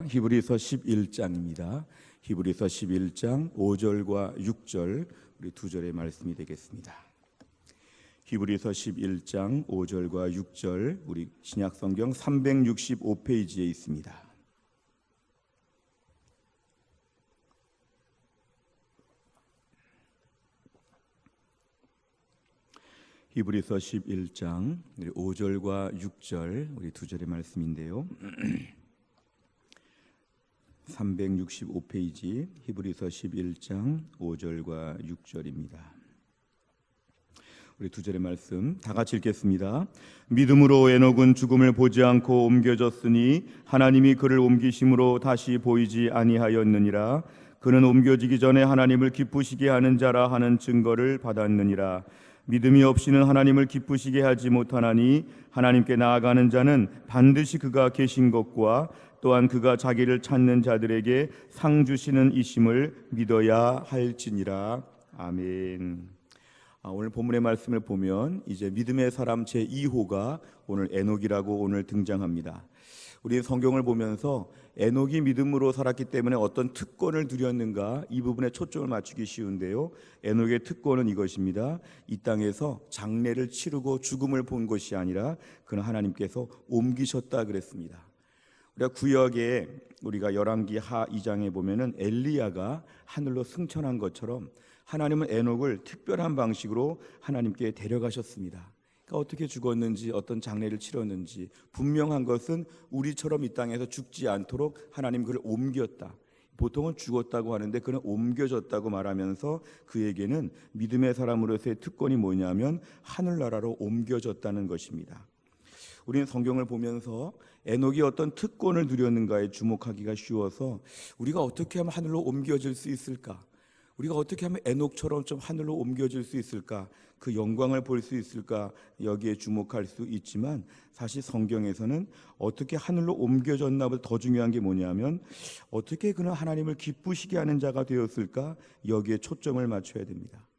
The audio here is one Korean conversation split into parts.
히브리서 11장입니다. 히브리서 11장 5절과 6절 우리 두 절의 말씀이 되겠습니다. 히브리서 11장 5절과 6절 우리 신약성경 365페이지에 있습니다. 히브리서 11장 5절과 6절 우리 두 절의 말씀인데요. 365페이지 히브리서 11장 5절과 6절입니다. 우리 두 절의 말씀 다 같이 읽겠습니다. 믿음으로 에녹은 죽음을 보지 않고 옮겨졌으니 하나님이 그를 옮기심으로 다시 보이지 아니하였느니라. 그는 옮겨지기 전에 하나님을 기쁘시게 하는 자라 하는 증거를 받았느니라. 믿음이 없이는 하나님을 기쁘시게 하지 못하나니 하나님께 나아가는 자는 반드시 그가 계신 것과 또한 그가 자기를 찾는 자들에게 상 주시는 이심을 믿어야 할지니라. 아멘. 오늘 본문의 말씀을 보면 이제 믿음의 사람 제2호가 오늘 에녹이라고 오늘 등장합니다. 우리 성경을 보면서 에녹이 믿음으로 살았기 때문에 어떤 특권을 누렸는가 이 부분에 초점을 맞추기 쉬운데요. 에녹의 특권은 이것입니다. 이 땅에서 장례를 치르고 죽음을 본 것이 아니라 그는 하나님께서 옮기셨다 그랬습니다. 우리가 구약에 우리가 열왕기 하 2장에 보면은 엘리야가 하늘로 승천한 것처럼 하나님은 에녹을 특별한 방식으로 하나님께 데려가셨습니다. 그러니까 어떻게 죽었는지 어떤 장례를 치렀는지 분명한 것은 우리처럼 이 땅에서 죽지 않도록 하나님 그를 옮겼다. 보통은 죽었다고 하는데 그는 옮겨졌다고 말하면서 그에게는 믿음의 사람으로서의 특권이 뭐냐면 하늘나라로 옮겨졌다는 것입니다. 우리는 성경을 보면서 에녹이 어떤 특권을 누렸는가에 주목하기가 쉬워서 우리가 어떻게 하면 하늘로 옮겨질 수 있을까? 우리가 어떻게 하면 에녹처럼 좀 하늘로 옮겨질 수 있을까? 그 영광을 볼 수 있을까? 여기에 주목할 수 있지만 사실 성경에서는 어떻게 하늘로 옮겨졌나보다 더 중요한 게 뭐냐면 어떻게 그는 하나님을 기쁘시게 하는 자가 되었을까? 여기에 초점을 맞춰야 됩니다.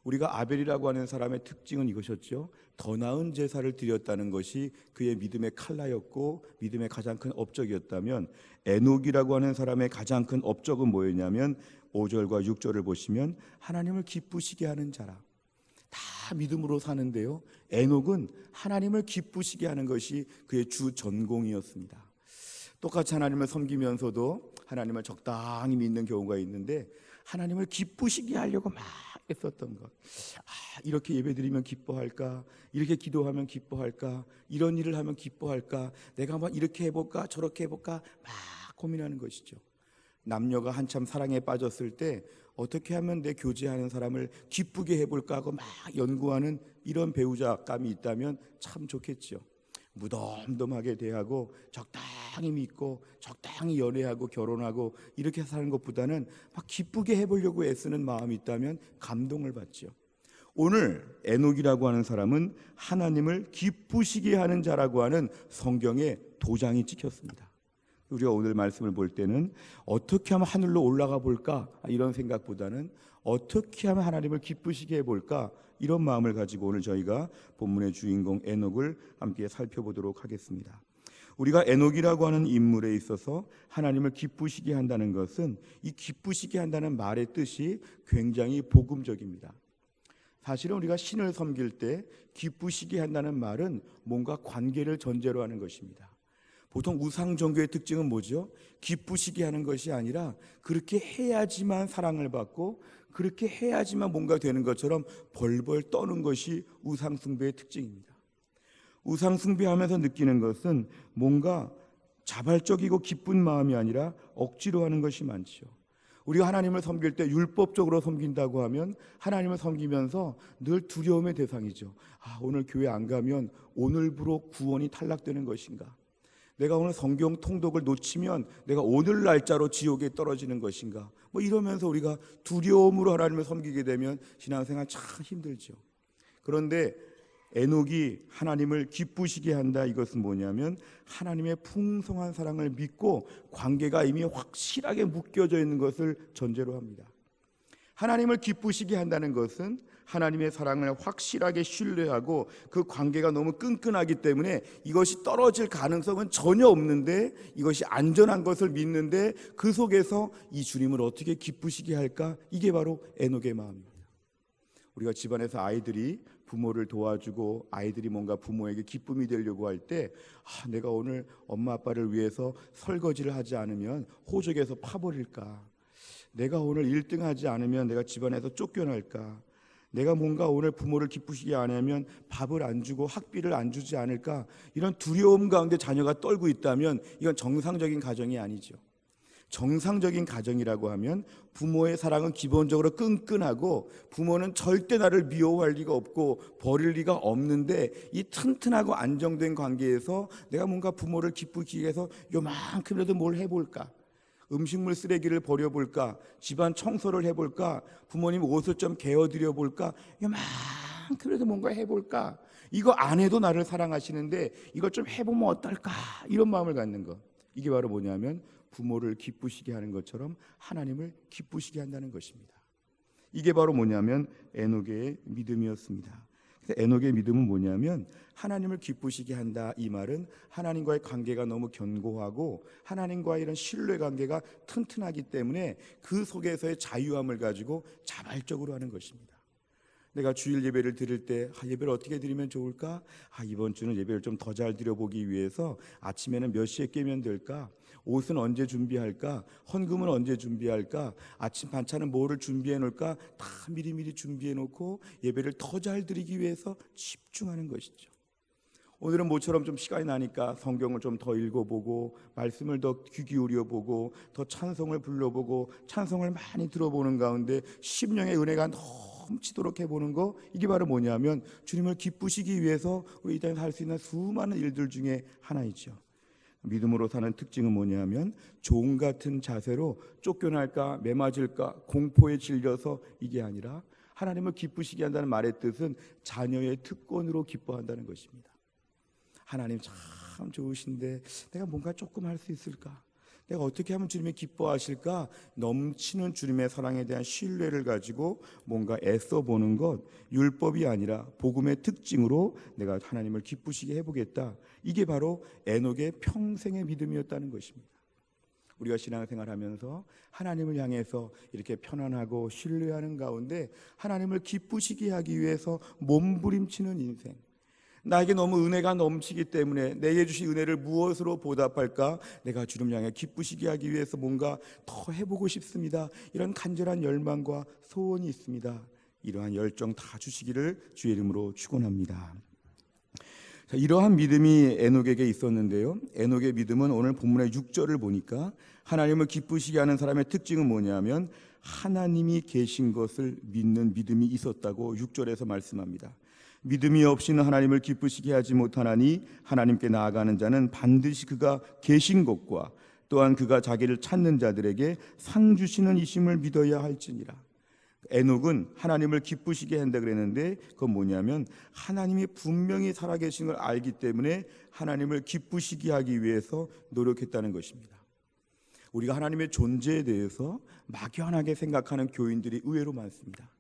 우리가 아벨이라고 하는 사람의 특징은 이것이었죠. 더 나은 제사를 드렸다는 것이 그의 믿음의 칼라였고 믿음의 가장 큰 업적이었다면 에녹이라고 하는 사람의 가장 큰 업적은 뭐였냐면 5절과 6절을 보시면 하나님을 기쁘시게 하는 자라. 다 믿음으로 사는데요. 에녹은 하나님을 기쁘시게 하는 것이 그의 주 전공이었습니다. 똑같이 하나님을 섬기면서도 하나님을 적당히 믿는 경우가 있는데 하나님을 기쁘시게 하려고 막 애썼던 것. 이렇게 예배드리면 기뻐할까? 이렇게 기도하면 기뻐할까? 이런 일을 하면 기뻐할까? 내가 한번 이렇게 해볼까? 저렇게 해볼까? 막 고민하는 것이죠. 남녀가 한참 사랑에 빠졌을 때 어떻게 하면 내 교제하는 사람을 기쁘게 해볼까 하고 막 연구하는 이런 배우자감이 있다면 참 좋겠죠. 무덤덤하게 대하고 적당히 믿고 적당히 연애하고 결혼하고 이렇게 사는 것보다는 막 기쁘게 해보려고 애쓰는 마음이 있다면 감동을 받죠. 오늘 에녹이라고 하는 사람은 하나님을 기쁘시게 하는 자라고 하는 성경에 도장이 찍혔습니다. 우리가 오늘 말씀을 볼 때는 어떻게 하면 하늘로 올라가 볼까 이런 생각보다는 어떻게 하면 하나님을 기쁘시게 해볼까 이런 마음을 가지고 오늘 저희가 본문의 주인공 에녹을 함께 살펴보도록 하겠습니다. 우리가 에녹이라고 하는 인물에 있어서 하나님을 기쁘시게 한다는 것은 이 기쁘시게 한다는 말의 뜻이 굉장히 복음적입니다. 사실은 우리가 신을 섬길 때 기쁘시게 한다는 말은 뭔가 관계를 전제로 하는 것입니다. 보통 우상 종교의 특징은 뭐죠? 기쁘시게 하는 것이 아니라 그렇게 해야지만 사랑을 받고 그렇게 해야지만 뭔가 되는 것처럼 벌벌 떠는 것이 우상 숭배의 특징입니다. 우상 숭배하면서 느끼는 것은 뭔가 자발적이고 기쁜 마음이 아니라 억지로 하는 것이 많죠. 우리가 하나님을 섬길 때 율법적으로 섬긴다고 하면 하나님을 섬기면서 늘 두려움의 대상이죠. 오늘 교회 안 가면 오늘부로 구원이 탈락되는 것인가? 내가 오늘 성경 통독을 놓치면 내가 오늘 날짜로 지옥에 떨어지는 것인가? 이러면서 우리가 두려움으로 하나님을 섬기게 되면 신앙생활 참 힘들죠. 그런데 에녹이 하나님을 기쁘시게 한다 이것은 뭐냐면 하나님의 풍성한 사랑을 믿고 관계가 이미 확실하게 묶여져 있는 것을 전제로 합니다. 하나님을 기쁘시게 한다는 것은 하나님의 사랑을 확실하게 신뢰하고 그 관계가 너무 끈끈하기 때문에 이것이 떨어질 가능성은 전혀 없는데, 이것이 안전한 것을 믿는데 그 속에서 이 주님을 어떻게 기쁘시게 할까? 이게 바로 에녹의 마음입니다. 우리가 집안에서 아이들이 부모를 도와주고 아이들이 뭔가 부모에게 기쁨이 되려고 할 때, 내가 오늘 엄마 아빠를 위해서 설거지를 하지 않으면 호적에서 파버릴까? 내가 오늘 1등 하지 않으면 내가 집안에서 쫓겨날까? 내가 뭔가 오늘 부모를 기쁘시게 안 하면 밥을 안 주고 학비를 안 주지 않을까? 이런 두려움 가운데 자녀가 떨고 있다면 이건 정상적인 가정이 아니죠. 정상적인 가정이라고 하면 부모의 사랑은 기본적으로 끈끈하고 부모는 절대 나를 미워할 리가 없고 버릴 리가 없는데, 이 튼튼하고 안정된 관계에서 내가 뭔가 부모를 기쁘게 위해서 요만큼이라도 뭘 해볼까? 음식물 쓰레기를 버려볼까? 집안 청소를 해볼까? 부모님 옷을 좀 개어드려 볼까? 요만큼이라도 뭔가 해볼까? 이거 안 해도 나를 사랑하시는데 이걸 좀 해보면 어떨까? 이런 마음을 갖는 것, 이게 바로 뭐냐면 부모를 기쁘시게 하는 것처럼 하나님을 기쁘시게 한다는 것입니다. 이게 바로 뭐냐면 에녹의 믿음이었습니다. 그래서 에녹의 믿음은 뭐냐면 하나님을 기쁘시게 한다, 이 말은 하나님과의 관계가 너무 견고하고 하나님과의 이런 신뢰관계가 튼튼하기 때문에 그 속에서의 자유함을 가지고 자발적으로 하는 것입니다. 내가 주일 예배를 드릴 때 예배를 어떻게 드리면 좋을까? 이번 주는 예배를 좀 더 잘 드려보기 위해서 아침에는 몇 시에 깨면 될까? 옷은 언제 준비할까? 헌금은 언제 준비할까? 아침 반찬은 뭐를 준비해 놓을까? 다 미리미리 준비해 놓고 예배를 더 잘 드리기 위해서 집중하는 것이죠. 오늘은 모처럼 좀 시간이 나니까 성경을 좀 더 읽어보고 말씀을 더 귀 기울여보고 더 찬송을 불러보고 찬송을 많이 들어보는 가운데 심령의 은혜가 넘치도록 해보는 거, 이게 바로 뭐냐면 주님을 기쁘시기 위해서 우리 이 땅에서 할 수 있는 수많은 일들 중에 하나이죠. 믿음으로 사는 특징은 뭐냐면 종 같은 자세로 쫓겨날까 매맞을까 공포에 질려서 이게 아니라 하나님을 기쁘시게 한다는 말의 뜻은 자녀의 특권으로 기뻐한다는 것입니다. 하나님 참 좋으신데 내가 뭔가 조금 할 수 있을까? 내가 어떻게 하면 주님이 기뻐하실까? 넘치는 주님의 사랑에 대한 신뢰를 가지고 뭔가 애써 보는 것, 율법이 아니라 복음의 특징으로 내가 하나님을 기쁘시게 해보겠다. 이게 바로 에녹의 평생의 믿음이었다는 것입니다. 우리가 신앙생활하면서 하나님을 향해서 이렇게 편안하고 신뢰하는 가운데 하나님을 기쁘시게 하기 위해서 몸부림치는 인생, 나에게 너무 은혜가 넘치기 때문에 내게 주신 은혜를 무엇으로 보답할까? 내가 주님 향해 기쁘시게 하기 위해서 뭔가 더 해보고 싶습니다. 이런 간절한 열망과 소원이 있습니다. 이러한 열정 다 주시기를 주의 이름으로 축원합니다. 자, 이러한 믿음이 에녹에게 있었는데요, 에녹의 믿음은 오늘 본문의 6절을 보니까 하나님을 기쁘시게 하는 사람의 특징은 뭐냐면 하나님이 계신 것을 믿는 믿음이 있었다고 6절에서 말씀합니다. 믿음이 없이는 하나님을 기쁘시게 하지 못하나니 하나님께 나아가는 자는 반드시 그가 계신 것과 또한 그가 자기를 찾는 자들에게 상 주시는 이심을 믿어야 할지니라. 에녹은 하나님을 기쁘시게 한다 그랬는데 그건 뭐냐면 하나님이 분명히 살아계신 걸 알기 때문에 하나님을 기쁘시게 하기 위해서 노력했다는 것입니다. 우리가 하나님의 존재에 대해서 막연하게 생각하는 교인들이 의외로 많습니다.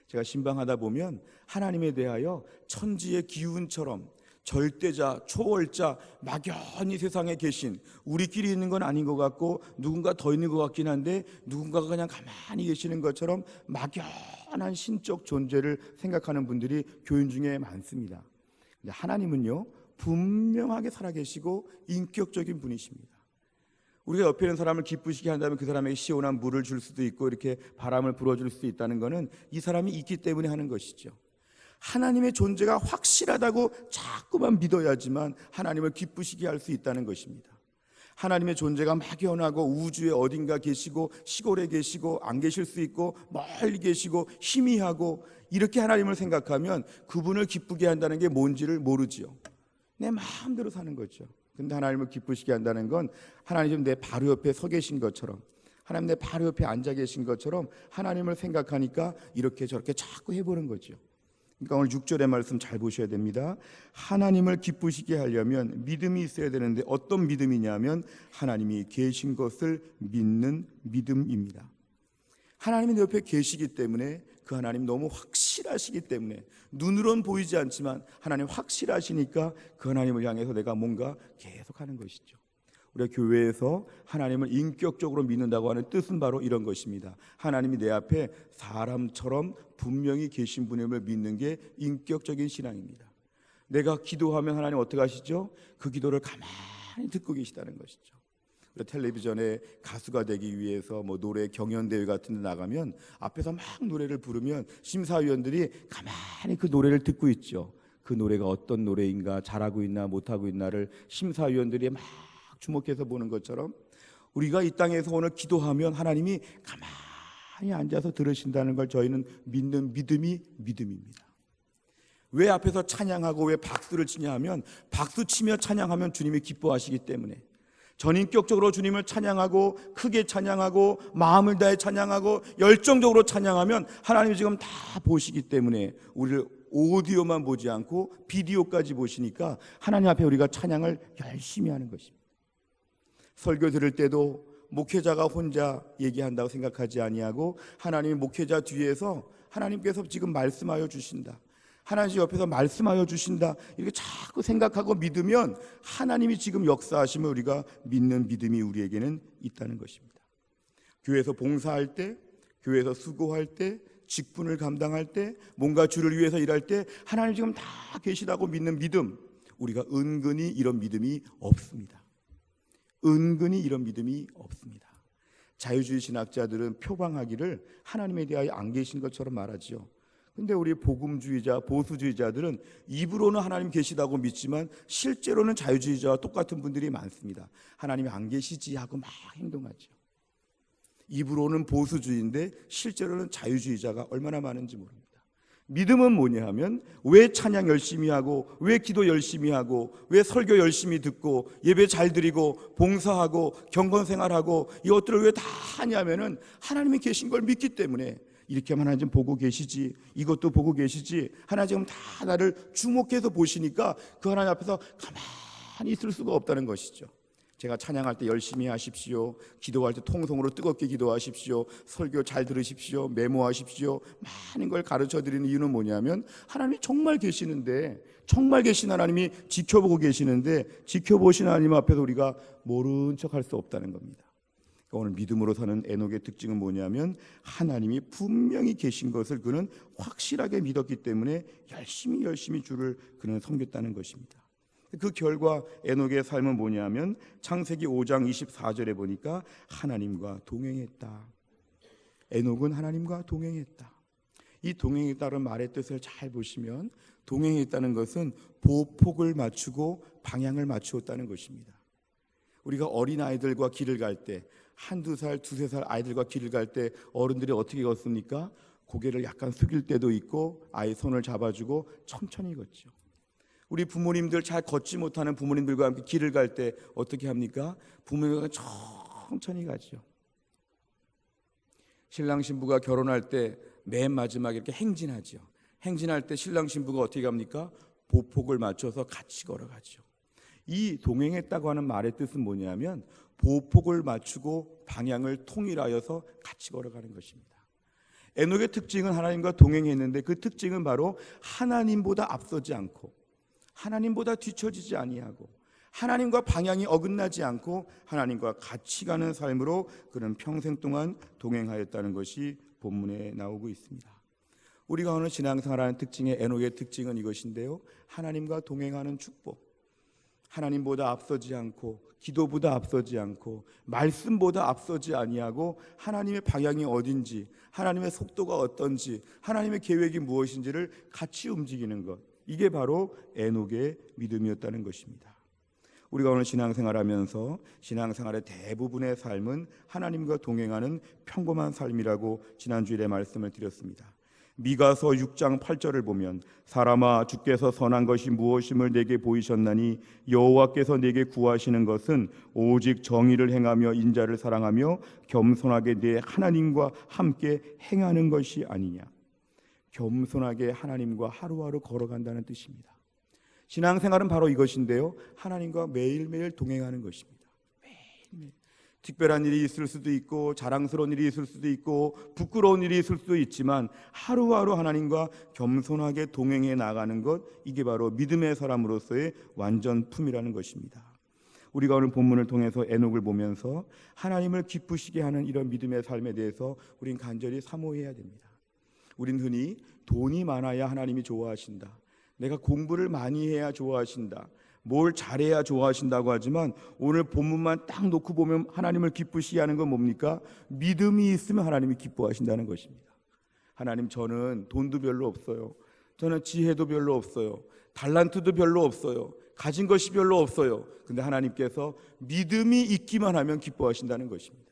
제가 신방하다 보면 하나님에 대하여 천지의 기운처럼 절대자, 초월자, 막연히 세상에 계신, 우리끼리 있는 건 아닌 것 같고 누군가 더 있는 것 같긴 한데 누군가가 그냥 가만히 계시는 것처럼 막연한 신적 존재를 생각하는 분들이 교인 중에 많습니다. 근데 하나님은요, 분명하게 살아계시고 인격적인 분이십니다. 우리가 옆에 있는 사람을 기쁘시게 한다면 그 사람에게 시원한 물을 줄 수도 있고 이렇게 바람을 불어줄 수도 있다는 것은 이 사람이 있기 때문에 하는 것이죠. 하나님의 존재가 확실하다고 자꾸만 믿어야지만 하나님을 기쁘시게 할 수 있다는 것입니다. 하나님의 존재가 막연하고 우주에 어딘가 계시고 시골에 계시고 안 계실 수 있고 멀리 계시고 희미하고 이렇게 하나님을 생각하면 그분을 기쁘게 한다는 게 뭔지를 모르지요. 내 마음대로 사는 거죠. 근데 하나님을 기쁘시게 한다는 건 하나님 내 바로 옆에 서 계신 것처럼, 하나님 내 바로 옆에 앉아 계신 것처럼 하나님을 생각하니까 이렇게 저렇게 자꾸 해보는 거죠. 그러니까 오늘 6절의 말씀 잘 보셔야 됩니다. 하나님을 기쁘시게 하려면 믿음이 있어야 되는데 어떤 믿음이냐면 하나님이 계신 것을 믿는 믿음입니다. 하나님이 내 옆에 계시기 때문에 그 하나님 너무 확실하시기 때문에, 눈으로는 보이지 않지만 하나님 확실하시니까 그 하나님을 향해서 내가 뭔가 계속하는 것이죠. 우리가 교회에서 하나님을 인격적으로 믿는다고 하는 뜻은 바로 이런 것입니다. 하나님이 내 앞에 사람처럼 분명히 계신 분임을 믿는 게 인격적인 신앙입니다. 내가 기도하면 하나님 어떻게 하시죠? 그 기도를 가만히 듣고 계시다는 것이죠. 텔레비전에 가수가 되기 위해서 노래 경연대회 같은 데 나가면 앞에서 막 노래를 부르면 심사위원들이 가만히 그 노래를 듣고 있죠. 그 노래가 어떤 노래인가, 잘하고 있나 못하고 있나를 심사위원들이 막 주목해서 보는 것처럼, 우리가 이 땅에서 오늘 기도하면 하나님이 가만히 앉아서 들으신다는 걸 저희는 믿는 믿음입니다. 왜 앞에서 찬양하고 왜 박수를 치냐 하면, 박수 치며 찬양하면 주님이 기뻐하시기 때문에, 전인격적으로 주님을 찬양하고 크게 찬양하고 마음을 다해 찬양하고 열정적으로 찬양하면 하나님이 지금 다 보시기 때문에 우리를 오디오만 보지 않고 비디오까지 보시니까 하나님 앞에 우리가 찬양을 열심히 하는 것입니다. 설교 들을 때도 목회자가 혼자 얘기한다고 생각하지 아니하고 하나님이 목회자 뒤에서 하나님께서 지금 말씀하여 주신다, 하나님 옆에서 말씀하여 주신다, 이렇게 자꾸 생각하고 믿으면 하나님이 지금 역사하심을 우리가 믿는 믿음이 우리에게는 있다는 것입니다. 교회에서 봉사할 때, 교회에서 수고할 때, 직분을 감당할 때, 뭔가 주를 위해서 일할 때 하나님 지금 다 계시다고 믿는 믿음, 우리가 은근히 이런 믿음이 없습니다. 은근히 이런 믿음이 없습니다. 자유주의 신학자들은 표방하기를 하나님에 대하여 안 계신 것처럼 말하지요. 근데 우리 복음주의자, 보수주의자들은 입으로는 하나님 계시다고 믿지만 실제로는 자유주의자와 똑같은 분들이 많습니다. 하나님이 안 계시지 하고 막 행동하죠. 입으로는 보수주의인데 실제로는 자유주의자가 얼마나 많은지 모릅니다. 믿음은 뭐냐 하면, 왜 찬양 열심히 하고, 왜 기도 열심히 하고, 왜 설교 열심히 듣고, 예배 잘 드리고, 봉사하고, 경건생활하고, 이것들을 왜 다 하냐면은 하나님이 계신 걸 믿기 때문에, 이렇게 하면 하나님 좀 보고 계시지, 이것도 보고 계시지, 하나님 지금 다 나를 주목해서 보시니까 그 하나님 앞에서 가만히 있을 수가 없다는 것이죠. 제가 찬양할 때 열심히 하십시오, 기도할 때 통성으로 뜨겁게 기도하십시오, 설교 잘 들으십시오, 메모하십시오, 많은 걸 가르쳐드리는 이유는 뭐냐면, 하나님이 정말 계시는데, 정말 계신 하나님이 지켜보고 계시는데, 지켜보신 하나님 앞에서 우리가 모른 척할 수 없다는 겁니다. 오늘 믿음으로 사는 에녹의 특징은 뭐냐면, 하나님이 분명히 계신 것을 그는 확실하게 믿었기 때문에 열심히 주를 그는 섬겼다는 것입니다. 그 결과 에녹의 삶은 뭐냐면, 창세기 5장 24절에 보니까 하나님과 동행했다. 에녹은 하나님과 동행했다. 이 동행했다는 말의 뜻을 잘 보시면, 동행했다는 것은 보폭을 맞추고 방향을 맞추었다는 것입니다. 우리가 어린아이들과 길을 갈 때, 한두 살, 두세 살 아이들과 길을 갈 때 어른들이 어떻게 걷습니까? 고개를 약간 숙일 때도 있고 아이 손을 잡아주고 천천히 걷죠. 우리 부모님들, 잘 걷지 못하는 부모님들과 함께 길을 갈 때 어떻게 합니까? 부모님과 천천히 가죠. 신랑 신부가 결혼할 때 맨 마지막에 이렇게 행진하죠. 행진할 때 신랑 신부가 어떻게 합니까? 보폭을 맞춰서 같이 걸어가죠. 이 동행했다고 하는 말의 뜻은 뭐냐면, 보폭을 맞추고 방향을 통일하여서 같이 걸어가는 것입니다. 에녹의 특징은 하나님과 동행했는데, 그 특징은 바로 하나님보다 앞서지 않고, 하나님보다 뒤처지지 아니하고, 하나님과 방향이 어긋나지 않고 하나님과 같이 가는 삶으로 그는 평생 동안 동행하였다는 것이 본문에 나오고 있습니다. 우리가 오늘 신앙생활하는 특징의 에녹의 특징은 이것인데요, 하나님과 동행하는 축복. 하나님보다 앞서지 않고, 기도보다 앞서지 않고, 말씀보다 앞서지 아니하고, 하나님의 방향이 어딘지, 하나님의 속도가 어떤지, 하나님의 계획이 무엇인지를 같이 움직이는 것, 이게 바로 에녹의 믿음이었다는 것입니다. 우리가 오늘 신앙생활하면서 신앙생활의 대부분의 삶은 하나님과 동행하는 평범한 삶이라고 지난주일에 말씀을 드렸습니다. 미가서 6장 8절을 보면, 사람아, 주께서 선한 것이 무엇임을 내게 보이셨나니 여호와께서 내게 구하시는 것은 오직 정의를 행하며 인자를 사랑하며 겸손하게 내 하나님과 함께 행하는 것이 아니냐. 겸손하게 하나님과 하루하루 걸어간다는 뜻입니다. 신앙생활은 바로 이것인데요, 하나님과 매일매일 동행하는 것입니다. 매일매일 특별한 일이 있을 수도 있고 자랑스러운 일이 있을 수도 있고 부끄러운 일이 있을 수도 있지만 하루하루 하나님과 겸손하게 동행해 나가는 것, 이게 바로 믿음의 사람으로서의 완전품이라는 것입니다. 우리가 오늘 본문을 통해서 에녹을 보면서 하나님을 기쁘시게 하는 이런 믿음의 삶에 대해서 우린 간절히 사모해야 됩니다. 우린 흔히 돈이 많아야 하나님이 좋아하신다, 내가 공부를 많이 해야 좋아하신다, 뭘 잘해야 좋아하신다고 하지만 오늘 본문만 딱 놓고 보면 하나님을 기쁘시게 하는 건 뭡니까? 믿음이 있으면 하나님이 기뻐하신다는 것입니다. 하나님, 저는 돈도 별로 없어요, 저는 지혜도 별로 없어요, 달란트도 별로 없어요, 가진 것이 별로 없어요. 근데 하나님께서 믿음이 있기만 하면 기뻐하신다는 것입니다.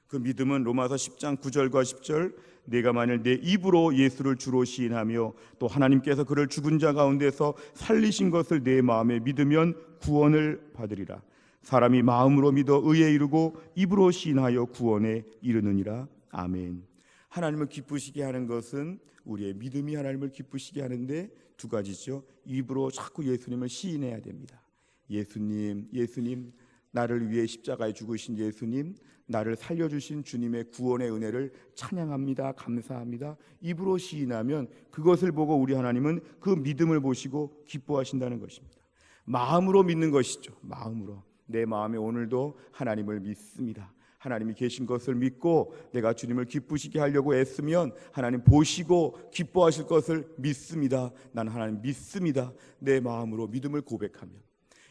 그 믿음은 로마서 10장 9절과 10절, 내가 만일 내 입으로 예수를 주로 시인하며 또 하나님께서 그를 죽은 자 가운데서 살리신 것을 내 마음에 믿으면 구원을 받으리라. 사람이 마음으로 믿어 의에 이르고 입으로 시인하여 구원에 이르느니라. 아멘. 하나님을 기쁘시게 하는 것은 우리의 믿음이 하나님을 기쁘시게 하는데 두 가지죠. 입으로 자꾸 예수님을 시인해야 됩니다. 예수님, 예수님, 나를 위해 십자가에 죽으신 예수님, 나를 살려주신 주님의 구원의 은혜를 찬양합니다, 감사합니다. 입으로 시인하면 그것을 보고 우리 하나님은 그 믿음을 보시고 기뻐하신다는 것입니다. 마음으로 믿는 것이죠. 마음으로, 내 마음에 오늘도 하나님을 믿습니다, 하나님이 계신 것을 믿고 내가 주님을 기쁘시게 하려고 애쓰면 하나님 보시고 기뻐하실 것을 믿습니다. 나는 하나님 믿습니다. 내 마음으로 믿음을 고백하면,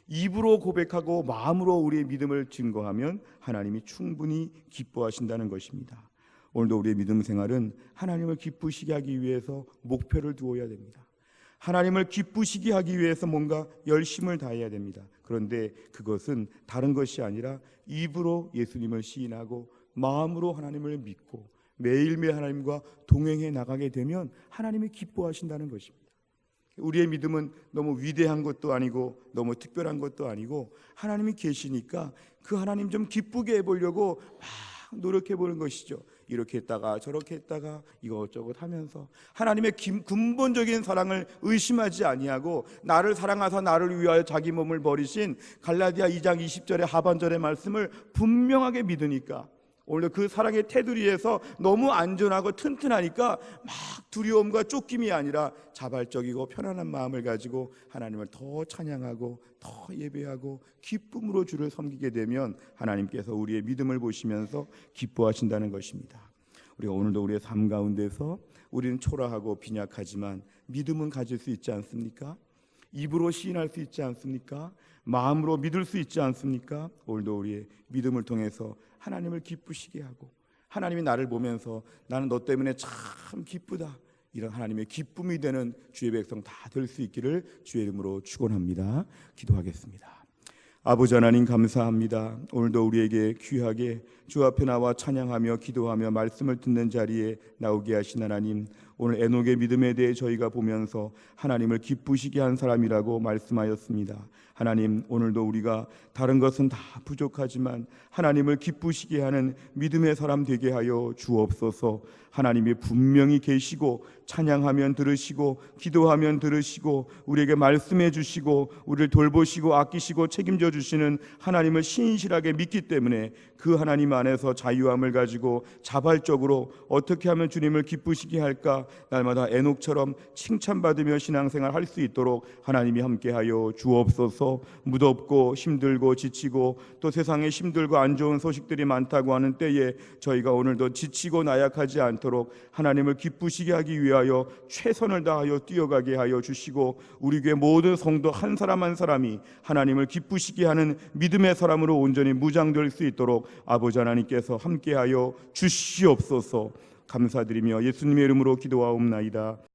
입으로 고백하고 마음으로 우리의 믿음을 증거하면 하나님이 충분히 기뻐하신다는 것입니다. 오늘도 우리의 믿음 생활은 하나님을 기쁘시게 하기 위해서 목표를 두어야 됩니다. 하나님을 기쁘시게 하기 위해서 뭔가 열심을 다해야 됩니다. 그런데 그것은 다른 것이 아니라 입으로 예수님을 시인하고 마음으로 하나님을 믿고 매일매일 하나님과 동행해 나가게 되면 하나님이 기뻐하신다는 것입니다. 우리의 믿음은 너무 위대한 것도 아니고 너무 특별한 것도 아니고 하나님이 계시니까 그 하나님 좀 기쁘게 해보려고 막 노력해 보는 것이죠. 이렇게 했다가 저렇게 했다가 이것저것 하면서 하나님의 근본적인 사랑을 의심하지 아니하고 나를 사랑하사 나를 위하여 자기 몸을 버리신 갈라디아 2장 20절의 하반절의 말씀을 분명하게 믿으니까 오늘 그 사랑의 테두리에서 너무 안전하고 튼튼하니까 막 두려움과 쫓김이 아니라 자발적이고 편안한 마음을 가지고 하나님을 더 찬양하고 더 예배하고 기쁨으로 주를 섬기게 되면 하나님께서 우리의 믿음을 보시면서 기뻐하신다는 것입니다. 우리가 오늘도 우리의 삶 가운데서 우리는 초라하고 빈약하지만 믿음은 가질 수 있지 않습니까? 입으로 시인할 수 있지 않습니까? 마음으로 믿을 수 있지 않습니까? 오늘도 우리의 믿음을 통해서 하나님을 기쁘시게 하고 하나님이 나를 보면서 나는 너 때문에 참 기쁘다, 이런 하나님의 기쁨이 되는 주의 백성 다 될 수 있기를 주의 이름으로 축원합니다. 기도하겠습니다. 아버지 하나님, 감사합니다. 오늘도 우리에게 귀하게 주 앞에 나와 찬양하며 기도하며 말씀을 듣는 자리에 나오게 하신 하나님, 오늘 에녹의 믿음에 대해 저희가 보면서 하나님을 기쁘시게 한 사람이라고 말씀하였습니다. 하나님, 오늘도 우리가 다른 것은 다 부족하지만 하나님을 기쁘시게 하는 믿음의 사람 되게 하여 주옵소서. 하나님이 분명히 계시고 찬양하면 들으시고 기도하면 들으시고 우리에게 말씀해 주시고 우리를 돌보시고 아끼시고 책임져 주시는 하나님을 신실하게 믿기 때문에 그 하나님 안에서 자유함을 가지고 자발적으로 어떻게 하면 주님을 기쁘시게 할까, 날마다 에녹처럼 칭찬받으며 신앙생활 할 수 있도록 하나님이 함께하여 주옵소서. 무덥고 힘들고 지치고 또 세상에 힘들고 안 좋은 소식들이 많다고 하는 때에 저희가 오늘도 지치고 나약하지 않도록 하나님을 기쁘시게 하기 위하여 최선을 다하여 뛰어가게 하여 주시고 우리 교회 모든 성도 한 사람 한 사람이 하나님을 기쁘시게 하는 믿음의 사람으로 온전히 무장될 수 있도록 아버지 하나님께서 함께하여 주시옵소서. 감사드리며 예수님의 이름으로 기도하옵나이다.